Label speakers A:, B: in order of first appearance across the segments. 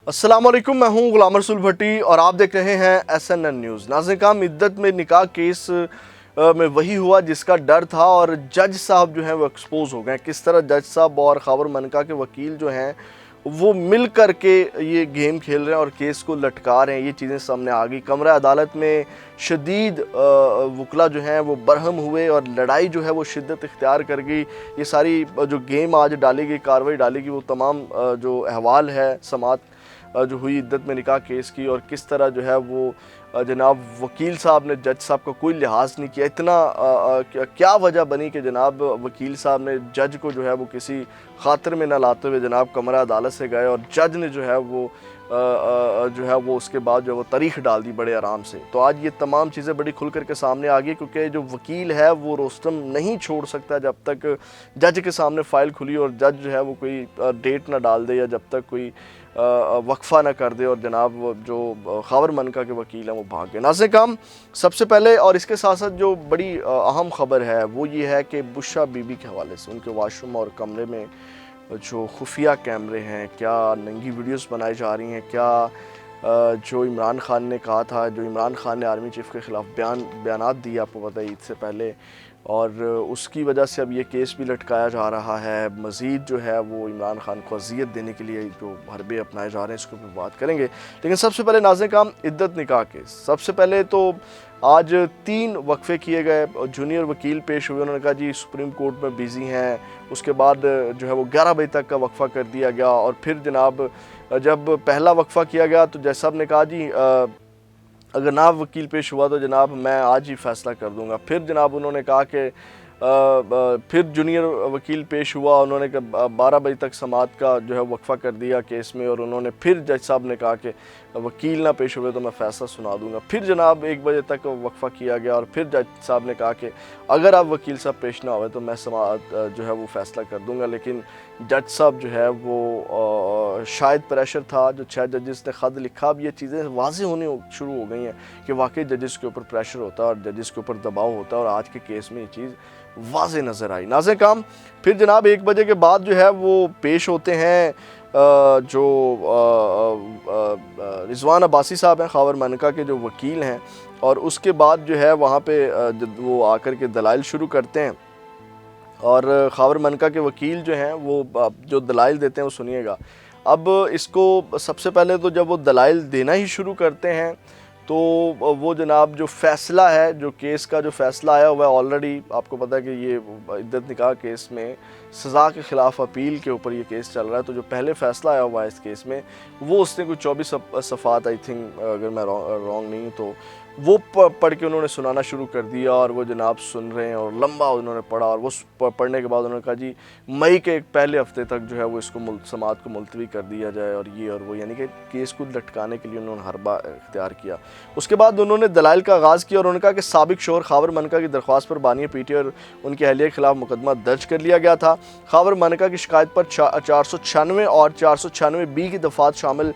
A: अस्सलाम वालेकुम, मैं हूं गुलाम रसूल भट्टी और आप देख रहे हैं SNN न्यूज़। नाज़रीन, इद्दत में निकाह केस में वही हुआ जिसका डर था और जज साहब जो हैं वो एक्सपोज हो गए। किस तरह जज साहब और ख़ावर मनका के वकील जो हैं वो मिल कर के ये गेम खेल रहे हैं और केस को लटका रहे हैं, ये चीज़ें सामने आ गई। कमरा अदालत में शदीद वकला जो हैं वो बरहम हुए और लड़ाई जो है वो शिद्दत इख्तियार कर गई। ये सारी जो गेम आज डाली गई, कार्रवाई डाली गई, वो तमाम जो अहवाल है समात जो हुई इद्दत में निकाह केस की और किस तरह जो है वो जनाब वकील साहब ने जज साहब का कोई लिहाज नहीं किया। इतना क्या वजह बनी कि जनाब वकील साहब ने जज को जो है वो किसी खातर में ना लाते हुए जनाब कमरा अदालत से गए और जज ने जो है वो उसके बाद जो है वो तारीख डाल दी बड़े आराम से। तो आज ये तमाम चीज़ें बड़ी खुल करके सामने आ गई, क्योंकि जो वकील है वो रोस्तम नहीं छोड़ सकता जब तक जज के सामने फ़ाइल खुली और जज जो है वो कोई डेट ना डाल दे या जब तक कोई वक्फ़ा ना कर दे और जनाब जो ख़ावर मनका के वकील हैं वो भाग गए। नाज़रीन, सबसे पहले और इसके साथ साथ जो बड़ी अहम ख़बर है वो ये है कि बुशरा बीबी के हवाले से उनके वाशरूम और कमरे में जो खुफिया कैमरे हैं, क्या नंगी वीडियोस बनाई जा रही हैं, क्या जो इमरान खान ने कहा था, जो इमरान खान ने आर्मी चीफ़ के ख़िलाफ़ बयानात दिए आपको पता है ईद से पहले, और उसकी वजह से अब ये केस भी लटकाया जा रहा है। मज़ीद जो है वो इमरान खान को अज़ियत देने के लिए जो हरबे अपनाए जा रहे हैं इसके ऊपर बात करेंगे। लेकिन सबसे पहले नाज़रीन, इद्दत निकाह केस। सबसे पहले तो आज 3 वक्फे किए गए, जूनियर वकील पेश हुए, उन्होंने कहा जी सुप्रीम कोर्ट में बिज़ी हैं। उसके बाद जो है वो 11 बजे तक का वक्फ़ा कर दिया गया और फिर जनाब जब पहला वक्फ़ा किया गया तो जज साहब ने कहा जी अगर ना वकील पेश हुआ तो जनाब मैं आज ही फ़ैसला कर दूंगा। फिर जनाब उन्होंने कहा कि फिर जूनियर वकील पेश हुआ, उन्होंने 12 बजे तक समात का जो है वक्फ़ा कर दिया केस में और उन्होंने फिर जज साहब ने कहा कि वकील ना पेश हुए तो मैं फ़ैसला सुना दूंगा। फिर जनाब 1 बजे तक वक्फ़ा किया गया और फिर जज साहब ने कहा कि अगर आप वकील साहब पेश ना हुए तो मैं समात जो है वो फ़ैसला कर दूंगा। लेकिन जज साहब जो है वो शायद प्रेशर था, जो 6 जजेस ने ख़त लिखा। अब ये चीज़ें वाज़ेह होने शुरू हो गई हैं कि वाकई जजेस के ऊपर प्रेशर होता है और जजेस के ऊपर दबाव होता है और आज के केस में ये चीज़ वाज़ेह नज़र आई। नाज़रीन, फिर जनाब 1 बजे के बाद जो है वो पेश होते हैं जो रिजवान अब्बासी साहब हैं, ख़ावर मनका के जो वकील हैं, और उसके बाद जो है वहाँ पे वो आकर के दलाइल शुरू करते हैं और ख़ावर मनका के वकील जो हैं वो जो दलाइल देते हैं वो सुनिएगा। अब इसको सबसे पहले तो जब वो दलाइल देना ही शुरू करते हैं तो वो जनाब जो फ़ैसला है, जो केस का जो फ़ैसला आया हुआ है, ऑलरेडी आपको पता है कि ये इद्दत निकाह केस में सज़ा के ख़िलाफ़ अपील के ऊपर ये केस चल रहा है। तो जो पहले फ़ैसला आया हुआ है इस केस में वो उसने कुछ 24 सफ़ात आई थिंक, अगर मैं रॉन्ग नहीं हूँ तो वो पढ़ के उन्होंने सुनाना शुरू कर दिया और वो जनाब सुन रहे हैं और लंबा उन्होंने पढ़ा और वो पढ़ने के बाद उन्होंने कहा जी मई के पहले हफ्ते तक जो है वो इसको समात को मुलतवी कर दिया जाए और ये और वो, यानी कि केस को लटकाने के लिए उन्होंने हरबा इख्तियार किया। उसके बाद उन्होंने दलाइल का आगाज़ किया और उन्होंने कहा कि साबिक शोहर ख़ावर मनका की दरख्वास्त पर बानी पीटी और उनके अहलिया के खिलाफ मुकदमा दर्ज कर लिया गया था। ख़ावर मनका की शिकायत पर 496 और 496 बी की दफ़ात शामिल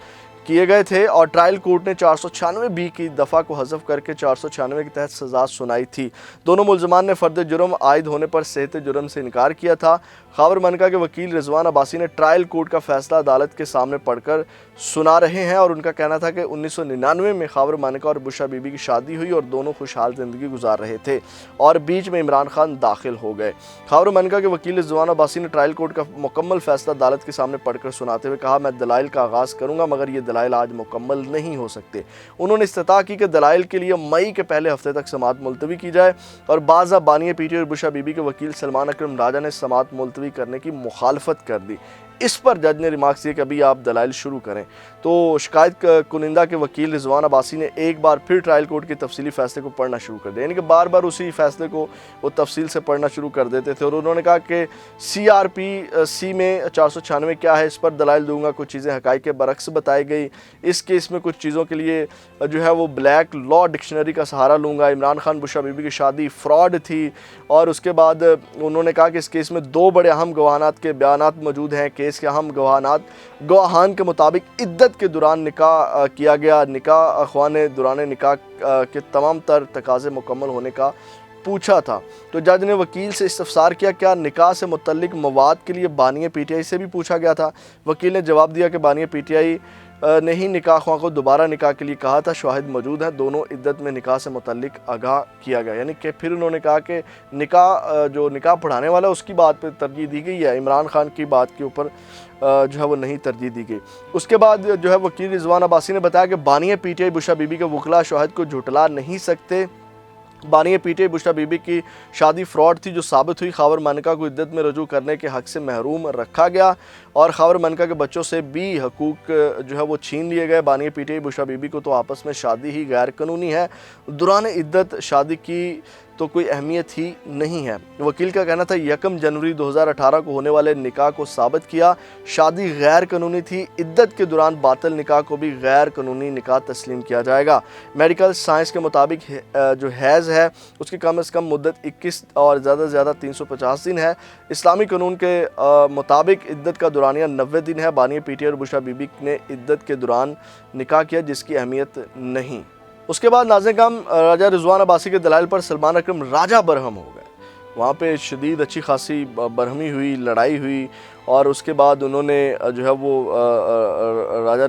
A: किए गए थे और ट्रायल कोर्ट ने 496 बी की दफ़ा को हज़फ करके 496 के तहत सज़ा सुनाई थी। दोनों मुल्ज़मान ने फ़र्द जुर्म आयद होने पर सेहत जुर्म से इनकार किया था। ख़ावर मनका के वकील रिजवान अब्बासी ने ट्रायल कोर्ट का फ़ैसला अदालत के सामने पढ़कर सुना रहे हैं और उनका कहना था कि 1999 में ख़ावर मनका और बुशरा बीबी की शादी हुई और दोनों खुशहाल ज़िंदगी गुजार रहे थे और बीच में इमरान खान दाखिल हो गए। ख़ावर मनका के वकील रिजवान अब्बासी ने ट्रायल कोर्ट का मुकम्मल फ़ैसला अदालत के सामने पढ़कर सुनाते हुए कहा, मैं दलाइल का आगाज़ करूँगा मगर ये दलाइल आज मुकम्मल नहीं हो सकते। उन्होंने इस्तिता की कि दलाइल के लिए मई के पहले हफ्ते तक समात मुलतवी की जाए और बाज़ा बानिया पीटी और बुशरा बीबी के वकील सलमान अकरम राजा ने समात मुलतवी करने की मुखालफत कर दी। इस पर जज ने रिमार्क्स दिए कि अभी आप दलाइल शुरू करें। तो शिकायत कुनिंदा के वकील रिजवान अब्बासी ने एक बार फिर ट्रायल कोर्ट के तफसीली फ़ैसले को पढ़ना शुरू कर दिया, यानी कि बार बार उसी फ़ैसले को वो तफसील से पढ़ना शुरू कर देते थे और उन्होंने कहा कि CRPC में 496 क्या है इस पर दलाइल दूंगा। कुछ चीज़ें हक़ाइक़ के बरक्स बताई गई। इस केस में कुछ चीज़ों के लिए जो है वो ब्लैक लॉ डिक्शनरी का सहारा लूँगा। इमरान खान बुशरा बीबी की शादी फ्रॉड थी और उसके बाद उन्होंने कहा कि इस केस में 2 बड़े अहम गवाहानात के बयानात मौजूद हैं। केस के अहम गवाहान के मुताबिक इद्दत के दौरान निकाह किया गया। निकाह अख़वान ने दौरान निकाह के तमाम तर तकाज़े मुकम्मल होने का पूछा था। तो जज ने वकील से इस्तफसार किया क्या निकाह से मुतल्लिक मवाद के लिए बानिया PTI से भी पूछा गया था। वकील ने जवाब दिया कि बानिया PTI ने ही निकाह ख्वाह को दोबारा निकाह के लिए कहा था। शाहिद मौजूद हैं, दोनों इद्दत में निकाह से मुतल्लिक आगाह किया गया। यानी कि फिर उन्होंने कहा कि निकाह जो निकाह पढ़ाने वाला है उसकी बात पर तरजीह दी गई है, इमरान खान की बात के ऊपर जो है वो नहीं तरजीह दी गई। उसके बाद जो है वकील रिजवान अब्बासी ने बताया कि बानिया पीटीआई बुशरा बीबी के वकला शाहिद को झुटला नहीं सकते। बानिया पीटीआई बुशरा बीबी की शादी फ्रॉड थी जो साबित हुई। खावर मनका को इद्दत में रजू करने के हक से महरूम रखा गया और खावर मनका के बच्चों से भी हकूक जो है वो छीन लिए गए। बानिया पीटीआई बुशरा बीबी को तो आपस में शादी ही गैर कानूनी है, दौरान इद्दत शादी की तो कोई अहमियत ही नहीं है। वकील का कहना था 1 जनवरी 2018 को होने वाले निकाह को साबित किया, शादी गैर कानूनी थी, इद्दत के दौरान बातिल निकाह को भी गैर कानूनी निकाह तस्लीम किया जाएगा। मेडिकल साइंस के मुताबिक जो हैज़ है उसकी कम से कम मुद्दत 21 और ज़्यादा से ज़्यादा 350 दिन है। इस्लामी कानून के मुताबिक इद्दत का दौरानिया 90 दिन है। बानिया पीटीआई और बुशरा बीबी ने इद्दत के दौरान निकाह किया जिसकी अहमियत नहीं। उसके बाद नाज़रीन काम राजा रिजवान अब्बासी के दलाइल पर सलमान अकरम राजा बरहम हो गए। वहाँ पे शदीद अच्छी खासी बरहमी हुई, लड़ाई हुई और उसके बाद उन्होंने जो है वो राजा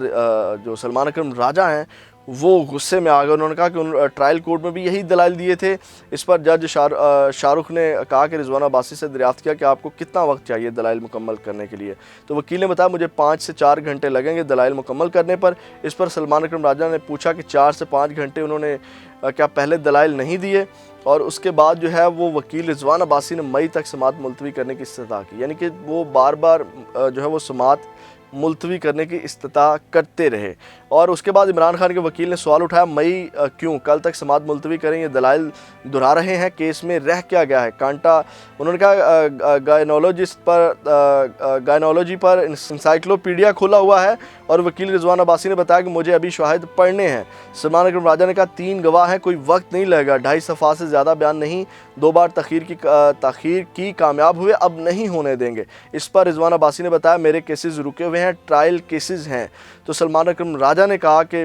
A: जो सलमान अकरम राजा हैं वो गुस्से में आ गए। उन्होंने कहा कि ट्रायल कोर्ट में भी यही दलाइल दिए थे। इस पर जज शाहरुख ने कहा कि रिजवान अब्बासी से दरियाफ्त किया कि आपको कितना वक्त चाहिए दलाइल मुकम्मल करने के लिए। तो वकील ने बताया मुझे 5 से 4 घंटे लगेंगे दलाइल मुकम्मल करने पर। इस पर सलमान अकरम राजा ने पूछा कि 4 से 5 घंटे उन्होंने क्या पहले दलाइल नहीं दिए। और उसके बाद जो है वो वकील रिजवान अब्बासी ने मई तक समाअत मुलतवी करने की इस्तिता की, यानी कि वो बार बार जो है वो समाअत मुलतवी करने की इस्तिता करते रहे। और उसके बाद इमरान खान के वकील ने सवाल उठाया मई क्यों, कल तक समाअत मुलतवी करें, ये दलाइल दोहरा रहे हैं, केस में रह क्या गया है कांटा। उन्होंने कहा गायनोलॉजी पर इंसाइक्लोपीडिया खोला हुआ है। और वकील रिजवान अब्बासी ने बताया कि मुझे अभी शाहिद पढ़ने हैं। सलमान अकरम राजा ने कहा 3 गवाह हैं, कोई वक्त नहीं लगेगा, 2.5 सफ़ा से ज़्यादा बयान नहीं, 2 बार तखीर की कामयाब हुए, अब नहीं होने देंगे। इस पर रिजवान अब्बासी ने बताया मेरे केसेस रुके हुए हैं, ट्रायल केसेस हैं। तो सलमान अकरम राजा ने कहा कि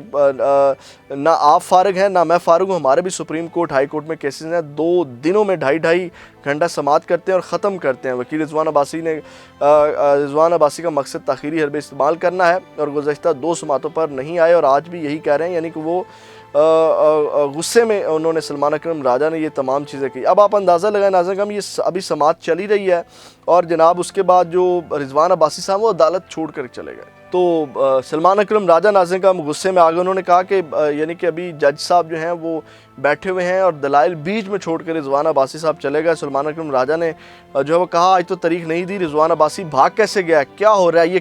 A: ना आप फारिग हैं ना मैं फारिग हूँ, हमारे भी सुप्रीम कोर्ट हाई कोर्ट में केसेस हैं, 2 दिनों में 2.5 घंटा समाअत करते हैं और ख़त्म करते हैं। वकील रिजवान अब्बासी का मकसद ताख़ीरी हरबे इस्तेमाल करना है और गुज़श्ता 2 समाअतों पर नहीं आए और आज भी यही कह रहे हैं, यानी कि वो गुस्से में उन्होंने सलमान अकरम राजा ने ये तमाम चीज़ें की। अब आप अंदाज़ा लगाएं नाज़रीन हम ये अभी समाअत चली रही है और जनाब उसके बाद जो रिजवान अब्बासी साहब वो अदालत छोड़ कर चले गए। तो सलमान अकरम राजा नाज़रीन का गुस्से में आ गए। उन्होंने कहा कि यानी कि अभी जज साहब जो हैं वो बैठे हुए हैं और दलाइल बीच में छोड़ कर रिजवान अब्बासी साहब चले गए। सलमान अकरम राजा ने जो है वो कहा आज तो तारीख नहीं दी, रिजवान अब्बासी भाग कैसे गया, क्या हो रहा है, ये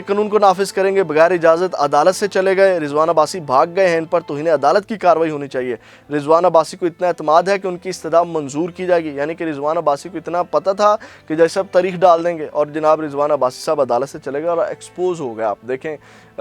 A: कानून को नाफिज करेंगे, बगैर इजाज़त अदालत से चले गए, रिजवान अब्बासी भाग गए हैं, इन पर तौहीन अदालत की कार्रवाई होनी चाहिए। रिजवान अब्बासी को इतना एतमाद है कि उनकी इस्तदा मंजूर की जाएगी, यानी कि रिजवान अब्बासी को इतना पता था कि जैसे अब तारीख डाल देंगे और जनाब रिजवान अब्बासी साहब अदालत से चले गए और एक्सपोज हो गए। आप देखें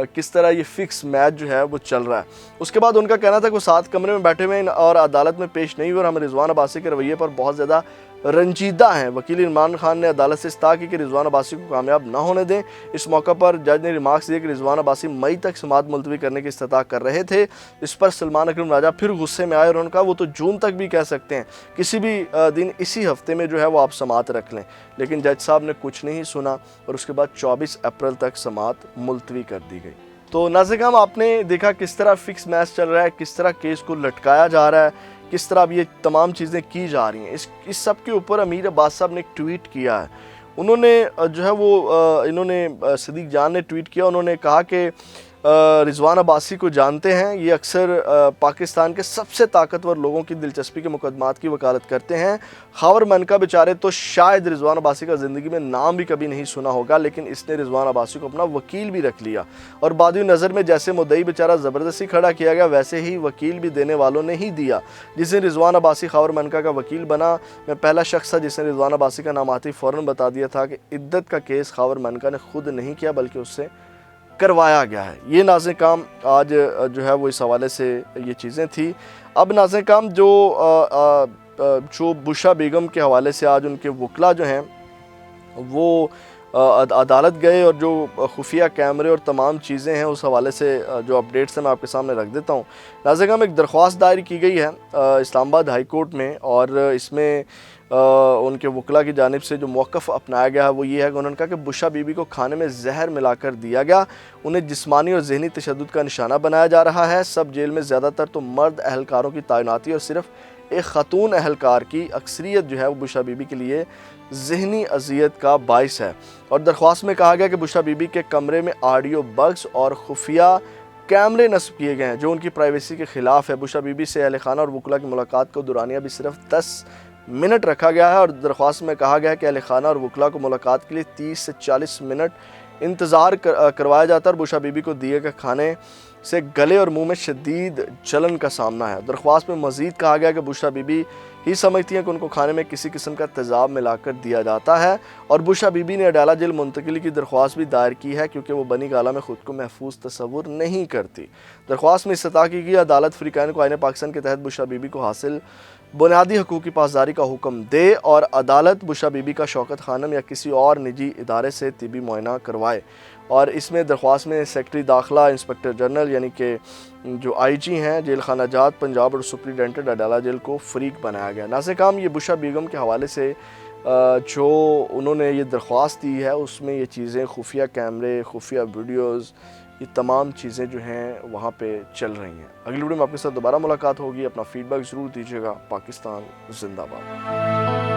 A: किस तरह ये फिक्स मैच जो है वो चल रहा है। उसके बाद उनका कहना था कि वो 7 कमरे में बैठे हुए हैं और अदालत में पेश नहीं हुए और हम रिजवान अब्बासी के रवैये पर बहुत ज़्यादा रंजीदा हैं। वकील इमरान खान ने अदालत से इस्तः की कि रिजवान अब्बासी को कामयाब ना होने दें। इस मौका पर जज ने रिमार्क्स दिए कि रिजवान अब्बासी मई तक समाअत मुलतवी करने की इस्तः कर रहे थे। इस पर सलमान अकरम राजा फिर गुस्से में आए और उन्होंने कहा वो तो जून तक भी कह सकते हैं, किसी भी दिन इसी हफ्ते में जो है वो आप समाअत रख लें। लेकिन जज साहब ने कुछ नहीं सुना और उसके बाद 24 अप्रैल तक समाअत मुलतवी कर दी गई। तो नाज़रीन आपने देखा किस तरह फिक्स मैच चल रहा है, किस तरह केस को लटकाया जा रहा है, किस तरह अब ये तमाम चीज़ें की जा रही हैं। इस सब के ऊपर अमीर अब्बास साहब ने एक ट्वीट किया है। उन्होंने जो है वो इन्होंने सदीक जान ने ट्वीट किया। उन्होंने कहा कि रिजवान अब्बासी को जानते हैं, ये अक्सर पाकिस्तान के सबसे ताकतवर लोगों की दिलचस्पी के मुकदमात की वकालत करते हैं। खावर मनका बेचारे तो शायद रिजवान अब्बासी का ज़िंदगी में नाम भी कभी नहीं सुना होगा, लेकिन इसने रिजवान अब्बासी को अपना वकील भी रख लिया और बादी नज़र में जैसे मुद्दई बेचारा ज़बरदस्ती खड़ा किया गया वैसे ही वकील भी देने वालों ने ही दिया। जिस दिन रिजवान अब्बासी खावर मनका का वकील बना, मैं पहला शख्स था जिसने रिजवान अब्बासी का नाम आते ही फ़ौरन बता दिया था कि इद्दत का केस खावर मनका ने खुद नहीं किया बल्कि उससे करवाया गया है। ये नाज़रीन काम आज जो है वो इस हवाले से ये चीज़ें थी। अब नाज़रीन काम जो बुशरा बेगम के हवाले से आज उनके वकला जो हैं वो अदालत गए और जो खुफिया कैमरे और तमाम चीज़ें हैं उस हवाले से जो अपडेट्स हैं मैं आपके सामने रख देता हूँ। नाज़रीन एक दरख्वास्त दायर की गई है इस्लामाबाद हाई कोर्ट में और इसमें उनके वकला की जानिब से जो मौक़िफ़ अपनाया गया है वो ये है कि उन्होंने कहा कि बुशरा बीबी को खाने में जहर मिलाकर दिया गया, उन्हें जिस्मानी और ज़हनी तशद्दुद का निशाना बनाया जा रहा है। सब जेल में ज़्यादातर तो मर्द अहलकारों की तैनाती और सिर्फ एक ख़ातून अहलकार की अक्सरियत जो है वो बुशरा बीबी के लिए ज़हनी अजियत का बाइस है। और दरख्वास्त में कहा गया कि बुशरा बीबी के कमरे में ऑडियो बग्स और खुफिया कैमरे नस्ब किए गए हैं जो उनकी प्राइवेसी के ख़िलाफ़ है। बुशरा बीबी से अहल खाना और वकला की मुलाकात को दुरानिया भी सिर्फ 10 मिनट रखा गया है और दरख्वास्त में कहा गया है कि अहल खाना और वकला को मुलाकात के लिए 30 से 40 मिनट इंतज़ार करवाया जाता है और बुशरा बीबी को दिए गए खाने से गले और मुंह में शदीद जलन का सामना है। दरख्वास्त में मज़ीद कहा गया कि बुशरा बीबी ही समझती हैं कि उनको खाने में किसी किस्म का तेज़ाब मिलाकर दिया जाता है और बुशरा बीबी ने अडाला जेल मुंतकिली की दरख्वास्त भी दायर की है क्योंकि वो बनी गाला में ख़ुद को महफूज तस्वुर नहीं करती। दरख्वास्त में इस्तता की गई अदालत फ़रीक़ैन को आईन पाकिस्तान के तहत बुशरा बीबी को हासिल बुनियादी हकूक़ की पासदारी का हुक्म दे और अदालत बुशरा बीबी का शौकत खानम या किसी और निजी इदारे से तिबी मुआयना करवाए। और इसमें दरख्वास्त में सेक्रेटरी दाखिला, इंस्पेक्टर जनरल यानी कि जो IG हैं जेल खाना जात पंजाब और सुप्रीडेंटेंट अडाला जेल को फ़रीक बनाया गया। नाज़िर ये बुशरा बेगम के हवाले से जो उन्होंने ये दरख्वास्त दी है उसमें ये चीज़ें खुफिया कैमरे, खुफिया वीडियोज़, ये तमाम चीज़ें जो हैं वहाँ पे चल रही हैं। अगली वीडियो में आपके साथ दोबारा मुलाकात होगी। अपना फ़ीडबैक ज़रूर दीजिएगा। पाकिस्तान जिंदाबाद।